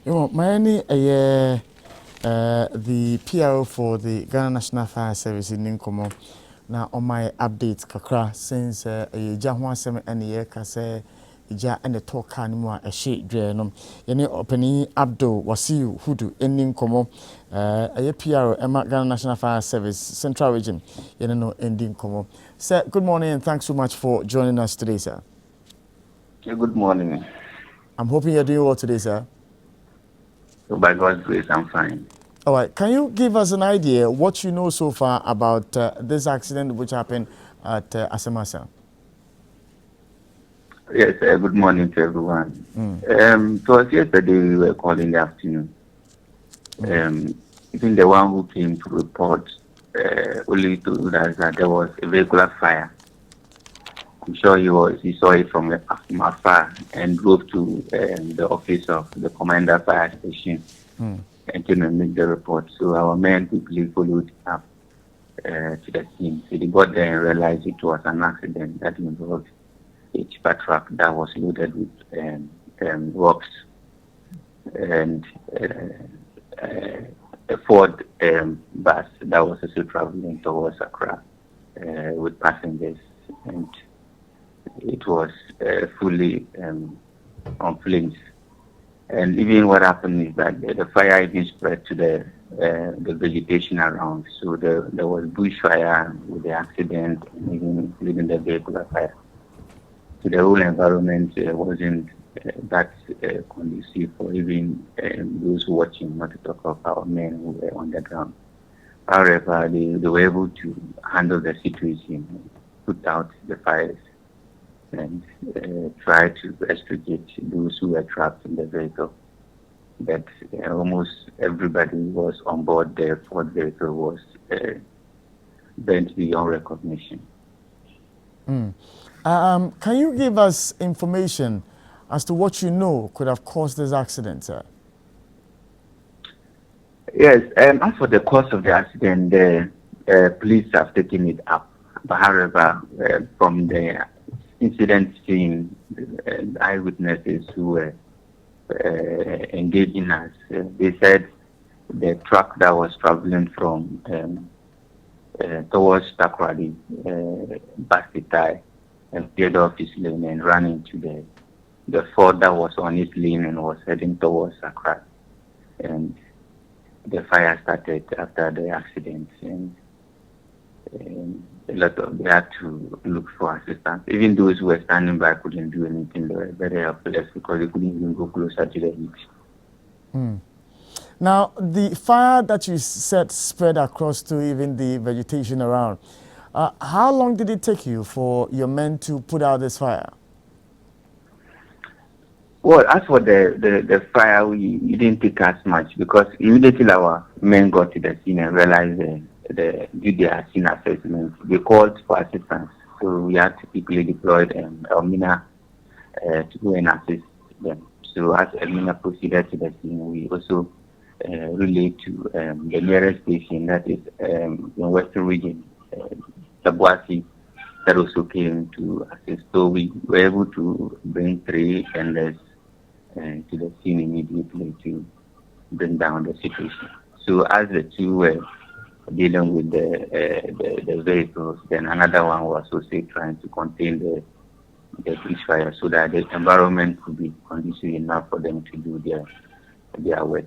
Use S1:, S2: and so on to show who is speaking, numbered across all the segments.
S1: You know, the PRO for the Ghana National Fire Service in Nkomo. Now on my updates kakra since ja ho asem ene ye ka say ja ene talk animu a ehye dwenom yene opani Abdul Wasiu Hudu eni Nkomo aye PRO Emma Ghana National Fire Service Central Region yene no endi Nkomo. Sir, good morning and thanks so much for joining us today, sir.
S2: Good morning.
S1: I'm hoping you're doing well today, sir.
S2: So by God's grace, I'm fine.
S1: All right, can you give us an idea what you know so far about this accident which happened at Asemasa?
S2: Yes, good morning to everyone. It was yesterday we were calling in the afternoon. Even the one who came to report only told us that there was a vehicular fire. I'm sure he saw it from afar and drove to the office of the commander fire station and came and make the report. So our men quickly followed up to the scene. So they got there and realized it was an accident that involved a tipper truck that was loaded with rocks and a Ford bus that was also traveling towards Accra with passengers, and it was fully on flames. And even what happened is that the fire even spread to the vegetation around. So there was bushfire with the accident, and even including the vehicular fire. So the whole environment wasn't that conducive for even those watching, not to talk of our men who were on the ground. However, they were able to handle the situation, put out the fires, and try to extricate those who were trapped in the vehicle. But almost everybody was on board the Ford vehicle was burnt beyond recognition.
S1: Can you give us information as to what you know could have caused this accident, sir?
S2: Yes, as for the cause of the accident, the police have taken it up. But however, from the incident scene, eyewitnesses who were engaging us, they said the truck that was traveling from towards Takoradi, Bastitai, and cleared off his lane and ran into the Ford that was on his lane and was heading towards Accra. And the fire started after the accident, and they had to look for assistance. Even those who were standing by couldn't do anything. They were very helpless because they couldn't even go closer to the heat.
S1: Now, the fire that you said spread across to even the vegetation around, how long did it take you for your men to put out this fire?
S2: Well, as for the fire, it didn't take us much because immediately our men got to the scene and realized did their scene assessment. They called for assistance, so we had to quickly deploy Elmina to go and assist them. So as Elmina proceeded to the scene, we also relayed to the nearest station, that is in Western Region, Tabuasi, that also came to assist. So we were able to bring 3 tenders to the scene immediately to bring down the situation. So as the 2 were dealing with the vehicles, then another one was also trying to contain the bushfire so that the environment could be conducive enough for them to do their work.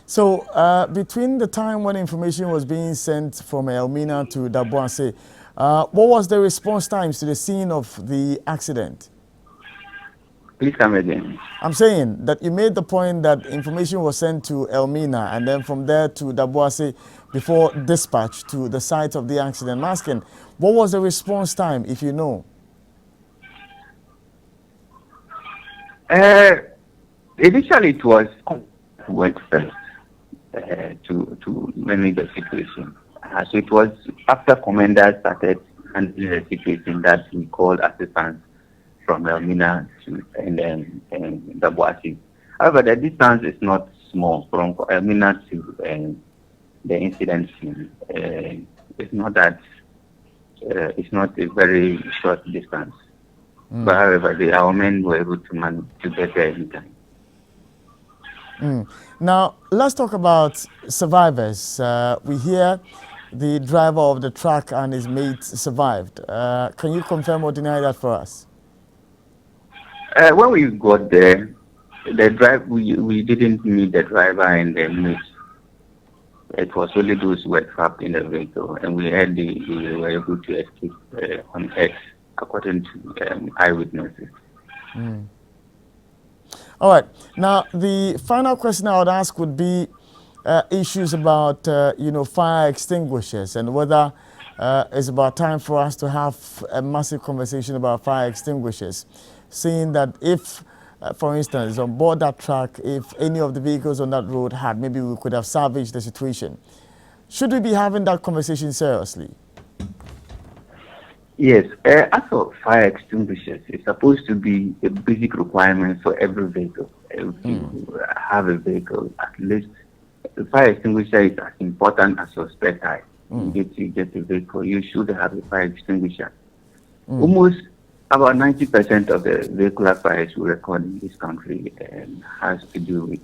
S1: So between the time when information was being sent from Elmina to Dabuase, what was the response times to the scene of the accident?
S2: Please come again.
S1: I'm saying that you made the point that information was sent to Elmina and then from there to Dabuase before dispatch to the site of the accident. I'm asking, what was the response time, if you know?
S2: Initially, it was went first to manage the situation. So it was after Commander started handling the situation that we called assistance from Elmina to and Dabuasi. However, the distance is not small from Elmina to the incident scene. It's not that it's not a very short distance. But however, our men were able to manage to get there in time.
S1: Now, let's talk about survivors. We hear the driver of the truck and his mate survived. Can you confirm or deny that for us?
S2: When we got there, we didn't meet the driver and the mate. It was only those who were trapped in the vehicle, and we heard they were able to escape on X, according to eyewitnesses.
S1: All right. Now, the final question I would ask would be issues about, fire extinguishers and whether it's about time for us to have a massive conversation about fire extinguishers. Seeing that if, for instance, on board that truck, if any of the vehicles on that road had, maybe we could have salvaged the situation. Should we be having that conversation seriously?
S2: Yes, as for fire extinguishers, it's supposed to be a basic requirement for every vehicle. If you have a vehicle, at least the fire extinguisher is as important as your spare tire. You get a vehicle, you should have a fire extinguisher. Almost about 90% of the vehicular fires we record in this country has to do with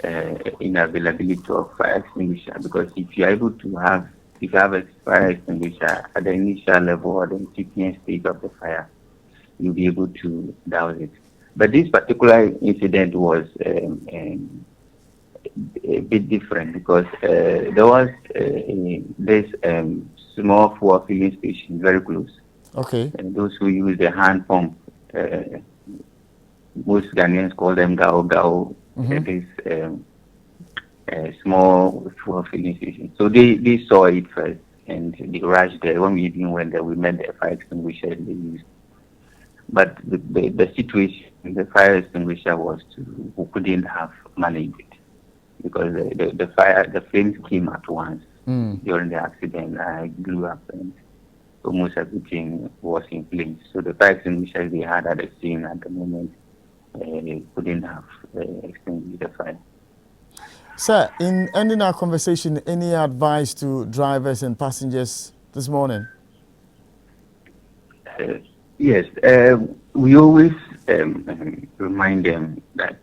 S2: inavailability of fire extinguisher. Because if you have a fire extinguisher at the initial level or the incipient stage of the fire, you'll be able to douse it. But this particular incident was a bit different because there was this small fuel filling station very close.
S1: Okay.
S2: And those who use the hand pump, most Ghanaians call them gao gao. This small fuel filling station. So they saw it first and they rushed there. When we even went there, we met the fire extinguisher they used. But the situation, the fire extinguisher we couldn't have managed it because the flames came at once during the accident. I blew up and almost everything was in flames. So the fire extinguisher they had at the scene at the moment couldn't have extinguished the fire.
S1: Sir, in ending our conversation, any advice to drivers and passengers this morning?
S2: Yes, we always remind them that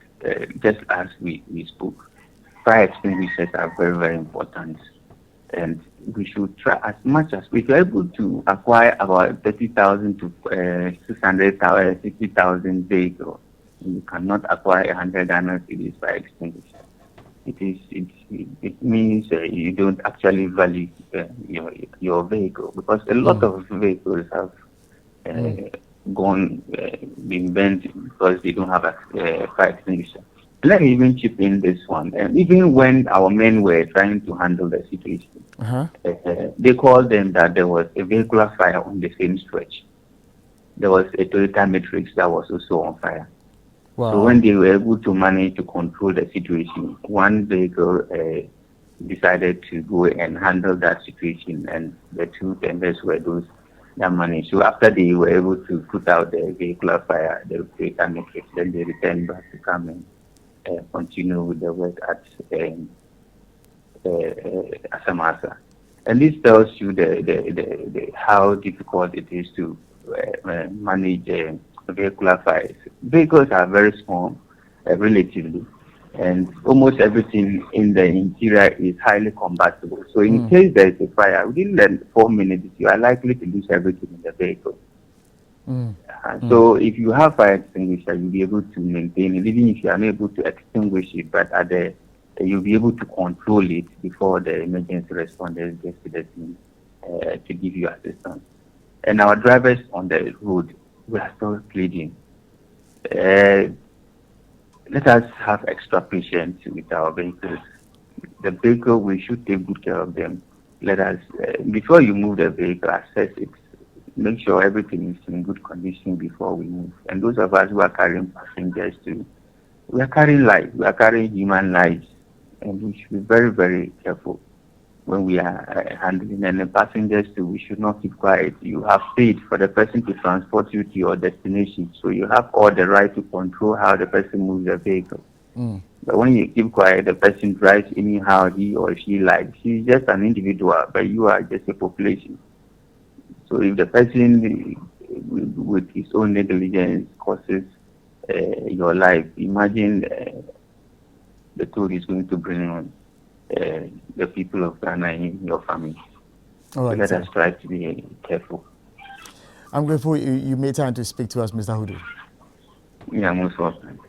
S2: just as we spoke, fire extinguishers are very, very important. And we should try as much as we are able to acquire about 30,000 to 600,000, 60,000 vehicles. You cannot acquire 100 Ghana cedis fire extinguisher. It means you don't actually value your vehicle because a lot of vehicles have been bent because they don't have a fire extinguisher. Let me even chip in this one. Even when our men were trying to handle the situation, they called them that there was a vehicular fire on the same stretch. There was a Toyota Matrix that was also on fire. Wow. So when they were able to manage to control the situation, one vehicle decided to go and handle that situation, and the two tenders were those that managed. So after they were able to put out the vehicular fire, the Toyota Matrix, then they returned back to come and continue with the work at Asamasa. And this tells you the how difficult it is to manage vehicular fires. Vehicles are very small, relatively, and almost everything in the interior is highly combustible. So in case there is a fire, within the 4 minutes, you are likely to lose everything in the vehicle. So if you have fire extinguisher, you'll be able to maintain it, even if you are unable to extinguish it, but you'll be able to control it before the emergency responders get to the scene to give you assistance. And our drivers on the road, we are still pleading. Let us have extra patience with our vehicles. The vehicle, we should take good care of them. Let us, before you move the vehicle, assess it. Make sure everything is in good condition before we move. And those of us who are carrying passengers too, we are carrying lives, we are carrying human lives. And we should be very, very careful when we are handling. And the passengers too, we should not keep quiet. You have paid for the person to transport you to your destination, so you have all the right to control how the person moves the vehicle. But when you keep quiet, the person drives anyhow he or she likes. She's just an individual, but you are just a population. So if the person with his own negligence causes your life, imagine the toll is going to bring on the people of Ghana in your family.
S1: All right,
S2: so let
S1: sir.
S2: us try to be careful.
S1: I'm grateful you made time to speak to us, Mr. Hudu.
S2: Yeah, most welcome.